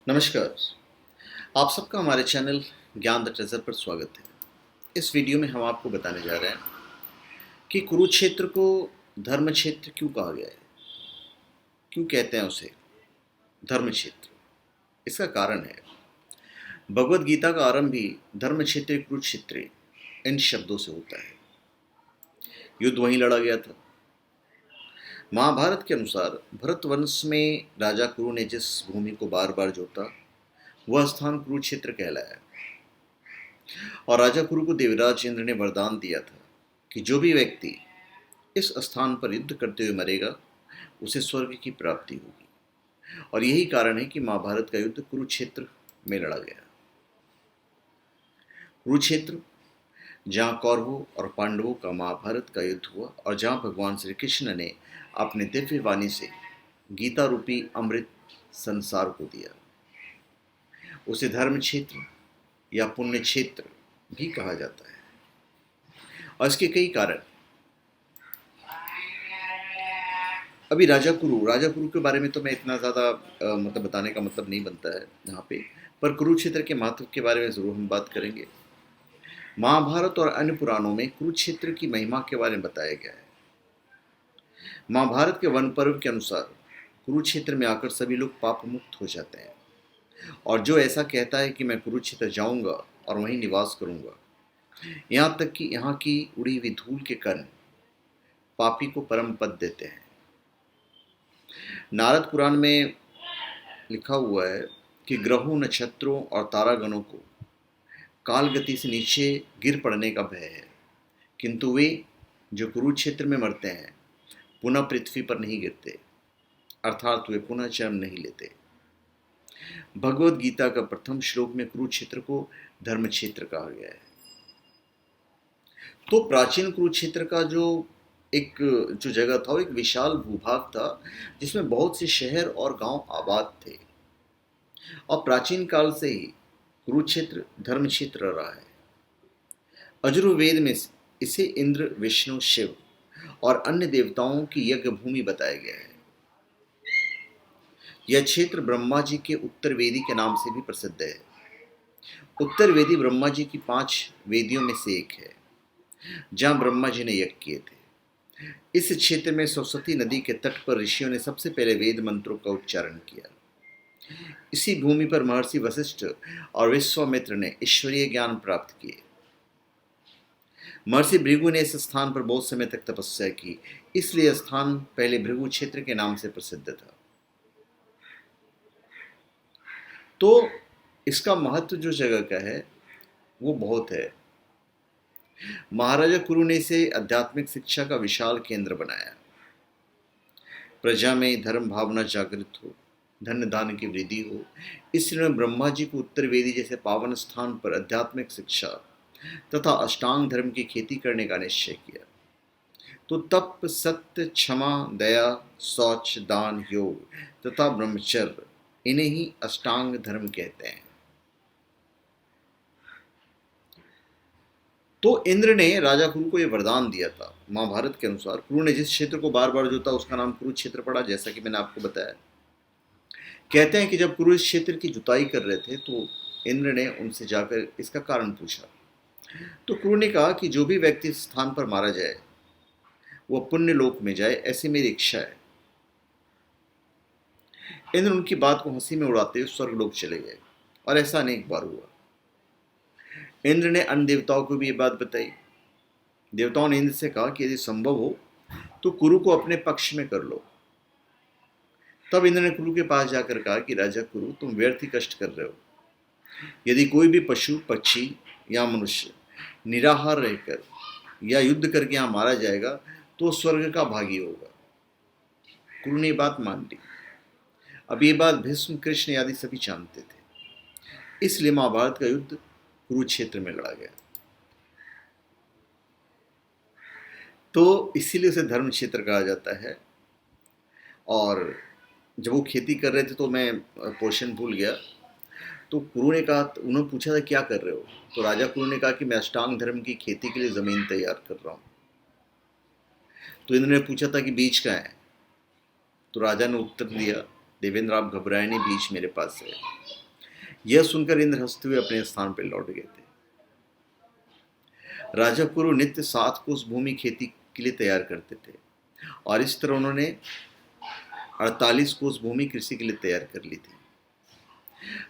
नमस्कार। आप सबका हमारे चैनल ज्ञान द ट्रेजर पर स्वागत है। इस वीडियो में हम आपको बताने जा रहे हैं कि कुरुक्षेत्र को धर्म क्षेत्र क्यों कहा गया है। क्यों कहते हैं उसे धर्म क्षेत्र। इसका कारण है भगवत गीता का आरंभ भी धर्म क्षेत्र कुरुक्षेत्र इन शब्दों से होता है। युद्ध वहीं लड़ा गया था। महाभारत के अनुसार भरतवंश में राजा कुरु ने जिस भूमि को बार बार जोता वह स्थान कुरुक्षेत्र कहलाया। और राजा कुरु को देवराज इंद्र ने वरदान दिया था कि जो भी व्यक्ति इस स्थान पर युद्ध करते हुए मरेगा उसे स्वर्ग की प्राप्ति होगी। और यही कारण है कि महाभारत का युद्ध कुरुक्षेत्र में लड़ा गया। कुरुक्षेत्र जहाँ कौरवों और पांडवों का महाभारत का युद्ध हुआ और जहाँ भगवान श्री कृष्ण ने अपने दिव्य वाणी से गीता रूपी अमृत संसार को दिया, उसे धर्म क्षेत्र या पुण्य क्षेत्र भी कहा जाता है। और इसके कई कारण। अभी राजा कुरु के बारे में तो मैं इतना ज़्यादा मतलब बताने का मतलब नहीं बनता है यहाँ पे, पर कुरुक्षेत्र के महत्व के बारे में ज़रूर हम बात करेंगे। महाभारत और अन्य पुराणों में कुरुक्षेत्र की महिमा के बारे में बताया गया है। महाभारत के वन पर्व के अनुसार कुरुक्षेत्र में आकर सभी लोग पाप मुक्त हो जाते हैं। और जो ऐसा कहता है कि मैं कुरुक्षेत्र जाऊंगा और वहीं निवास करूंगा, यहाँ तक कि यहाँ की उड़ी हुई धूल के कण पापी को परम पद देते हैं। नारद पुराण में लिखा हुआ है कि ग्रहों, नक्षत्रों और तारागणों को काल गति से नीचे गिर पड़ने का भय है, किंतु वे जो कुरुक्षेत्र में मरते हैं पुनः पृथ्वी पर नहीं गिरते, अर्थात वे पुनः जन्म नहीं लेते। भगवत गीता का प्रथम श्लोक में कुरुक्षेत्र को धर्म क्षेत्र कहा गया है। तो प्राचीन कुरुक्षेत्र का जो जगह था वो एक विशाल भूभाग था जिसमें बहुत से शहर और गांव आबाद थे। और प्राचीन काल से ही कुरुक्षेत्र धर्म क्षेत्र रहा है। अजुर्वेद में इसे इंद्र, विष्णु, शिव और अन्य देवताओं की यज्ञ भूमि बताया गया है। यह क्षेत्र ब्रह्मा जी के उत्तर वेदी के नाम से भी प्रसिद्ध है। उत्तर वेदी ब्रह्मा जी की 5 वेदियों में से एक है जहां ब्रह्मा जी ने यज्ञ किए थे। इस क्षेत्र में सरस्वती नदी के तट पर ऋषियों ने सबसे पहले वेद मंत्रों का उच्चारण किया। इसी भूमि पर महर्षि वशिष्ठ और विश्वामित्र ने ईश्वरीय ज्ञान प्राप्त किए। महर्षि भृगु ने इस स्थान पर बहुत समय तक तपस्या की, इसलिए स्थान पहले भृगु क्षेत्र के नाम से प्रसिद्ध था। तो इसका महत्व जो जगह का है वो बहुत है। महाराजा कुरु ने इसे आध्यात्मिक शिक्षा का विशाल केंद्र बनाया। प्रजा में धर्म भावना जागृत हो, धन दान की वृद्धि हो, इसलिए ब्रह्मा जी को उत्तर वेदी जैसे पावन स्थान पर आध्यात्मिक शिक्षा तथा अष्टांग धर्म की खेती करने का निश्चय किया। तो तप, सत्य, क्षमा, दया, शौच, दान, योग तथा ब्रह्मचर्य, इन्हें ही अष्टांग धर्म कहते हैं। तो इंद्र ने राजा कुरु को यह वरदान दिया था। महाभारत के अनुसार कुरु ने जिस क्षेत्र को बार बार जोता उसका नाम कुरुक्षेत्र पड़ा, जैसा कि मैंने आपको बताया। कहते हैं कि जब कुरु इस क्षेत्र की जुताई कर रहे थे तो इंद्र ने उनसे जाकर इसका कारण पूछा। तो कुरु ने कहा कि जो भी व्यक्ति इस स्थान पर मारा जाए वह पुण्य लोक में जाए, ऐसी मेरी इच्छा है। इंद्र उनकी बात को हंसी में उड़ाते हुए स्वर्गलोक चले गए और ऐसा अनेक बार हुआ। इंद्र ने अन्य देवताओं को भी ये बात बताई। देवताओं ने इंद्र से कहा कि यदि संभव हो तो कुरु को अपने पक्ष में कर लो। तब इंद्र ने कुरु के पास जाकर कहा कि राजा कुरु, तुम व्यर्थ ही कष्ट कर रहे हो। यदि कोई भी पशु, पक्षी या मनुष्य निराहार रहकर या युद्ध करके यहाँ मारा जाएगा तो स्वर्ग का भागी होगा। कुरु ने बात मान ली। अब ये बात भीष्म, कृष्ण आदि सभी जानते थे, इसलिए महाभारत का युद्ध कुरुक्षेत्र में लड़ा गया। तो इसीलिए उसे धर्म क्षेत्र कहा जाता है। और जब वो खेती कर रहे थे तो मैं पोर्शन भूल गया। तो कुरु ने कहा, उन्होंने पूछा था क्या कर रहे हो, तो राजा कुरु ने कहा कि मैं अष्टांग धर्म की खेती के लिए ज़मीन तैयार कर रहा हूँ। तो इंद्र ने पूछा था कि बीज कहाँ है, तो राजा ने उत्तर दिया देवेंद्र, आप घबराए नहीं, बीज मेरे पास है। यह सुनकर इंद्र हंसते हुए अपने स्थान पर लौट गए थे। राजा कुरु नित्य 7 कोस भूमि खेती के लिए तैयार करते थे और इस तरह उन्होंने 48 कोस भूमि कृषि के लिए तैयार कर ली थी।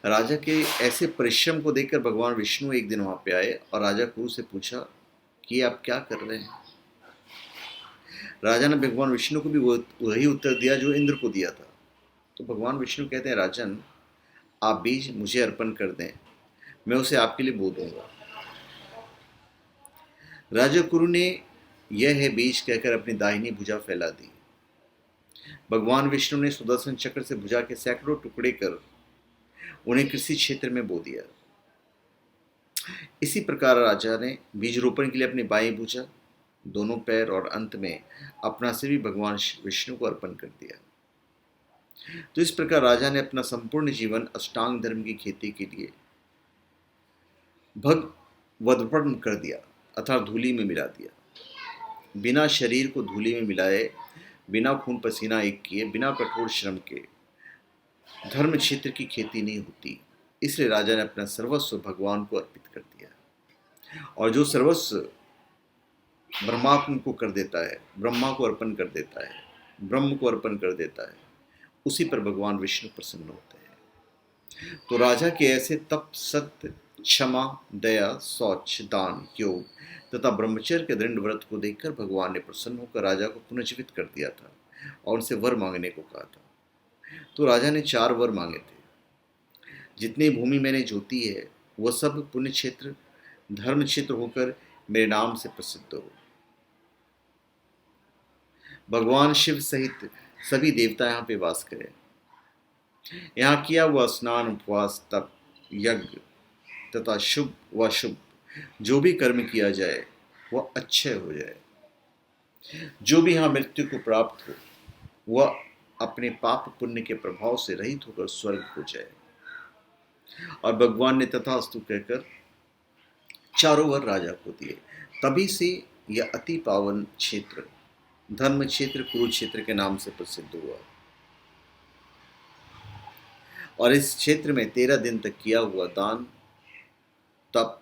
राजा के ऐसे परिश्रम को देखकर भगवान विष्णु एक दिन वहां पे आए और राजा कुरु से पूछा कि आप क्या कर रहे हैं। राजा ने भगवान विष्णु को भी वही उत्तर दिया जो इंद्र को दिया था। तो भगवान विष्णु कहते हैं, राजन, आप बीज मुझे अर्पण कर दें, मैं उसे आपके लिए बो दूंगा। राजा कुरु ने यह है बीज कहकर अपनी दाहिनी भुजा फैला दी। भगवान विष्णु ने सुदर्शन चक्र से भुजा के सैकड़ों टुकड़े कर उन्हें कृषि क्षेत्र में बो दिया। इसी प्रकार राजा ने बीज रोपण के लिए अपनी बाईं भुजा, दोनों पैर और अंत में अपना सिर भी भगवान विष्णु को अर्पण कर दिया। तो इस प्रकार राजा ने अपना संपूर्ण जीवन अष्टांग धर्म की खेती के लिए भगवदर्पण कर दिया, अर्थात धूलि में मिला दिया। बिना शरीर को धूलि में मिलाए, बिना खून पसीना एक किए, बिना कठोर श्रम के धर्म क्षेत्र की खेती नहीं होती। इसलिए राजा ने अपना सर्वस्व भगवान को अर्पित कर दिया। और जो सर्वस्व ब्रह्मात्म को कर देता है, ब्रह्मा को अर्पण कर देता है, ब्रह्म को अर्पण कर देता है, उसी पर भगवान विष्णु प्रसन्न होते हैं। तो राजा के ऐसे तप, सत्य, क्षमा, दया, शौच, दान, योग तथा ब्रह्मचर्य के दृढ़ व्रत को देखकर भगवान ने प्रसन्न होकर राजा को पुनर्जीवित कर दिया था और उनसे वर मांगने को कहा था। तो राजा ने 4 वर मांगे थे। जितनी भूमि मैंने जोती है वह सब पुण्य क्षेत्र, धर्म क्षेत्र होकर मेरे नाम से प्रसिद्ध हो। भगवान शिव सहित सभी देवता यहाँ पे वास करें। यहाँ किया हुआ स्नान, उपवास, तप, यज्ञ तथा शुभ व शुभ जो भी कर्म किया जाए वह अक्षय हो जाए। जो भी यहाँ मृत्यु को प्राप्त हो वह अपने पाप पुण्य के प्रभाव से रहित होकर स्वर्ग हो जाए। और भगवान ने तथास्तु कहकर 4 वर राजा को दिए। तभी से यह अति पावन क्षेत्र, धर्म क्षेत्र, कुरुक्षेत्र के नाम से प्रसिद्ध हुआ। और इस क्षेत्र में 13 दिन तक किया हुआ दान, तप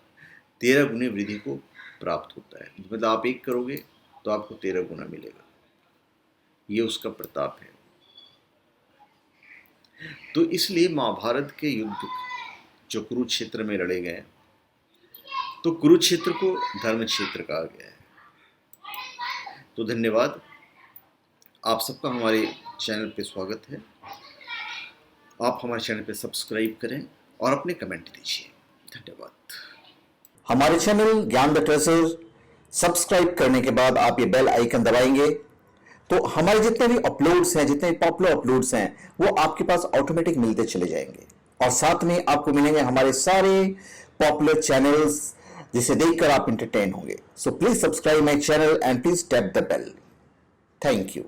13 गुने वृद्धि को प्राप्त होता है। मतलब आप एक करोगे तो आपको 13 गुना मिलेगा। ये उसका प्रताप है। तो इसलिए महाभारत के युद्ध जो कुरुक्षेत्र में लड़े गए, तो कुरुक्षेत्र को धर्म क्षेत्र कहा गया है। तो धन्यवाद, आप सबका हमारे चैनल पे स्वागत है। आप हमारे चैनल पे सब्सक्राइब करें और अपने कमेंट दीजिए। धन्यवाद। हमारे चैनल ज्ञान द ट्रेजर सब्सक्राइब करने के बाद आप ये बेल आइकन दबाएंगे तो हमारे जितने भी अपलोड्स हैं, जितने पॉपुलर अपलोड्स हैं, वो आपके पास ऑटोमेटिक मिलते चले जाएंगे। और साथ में आपको मिलेंगे हमारे सारे पॉपुलर चैनल्स जिसे देखकर आप एंटरटेन होंगे। So please subscribe my channel and please tap the bell. Thank you.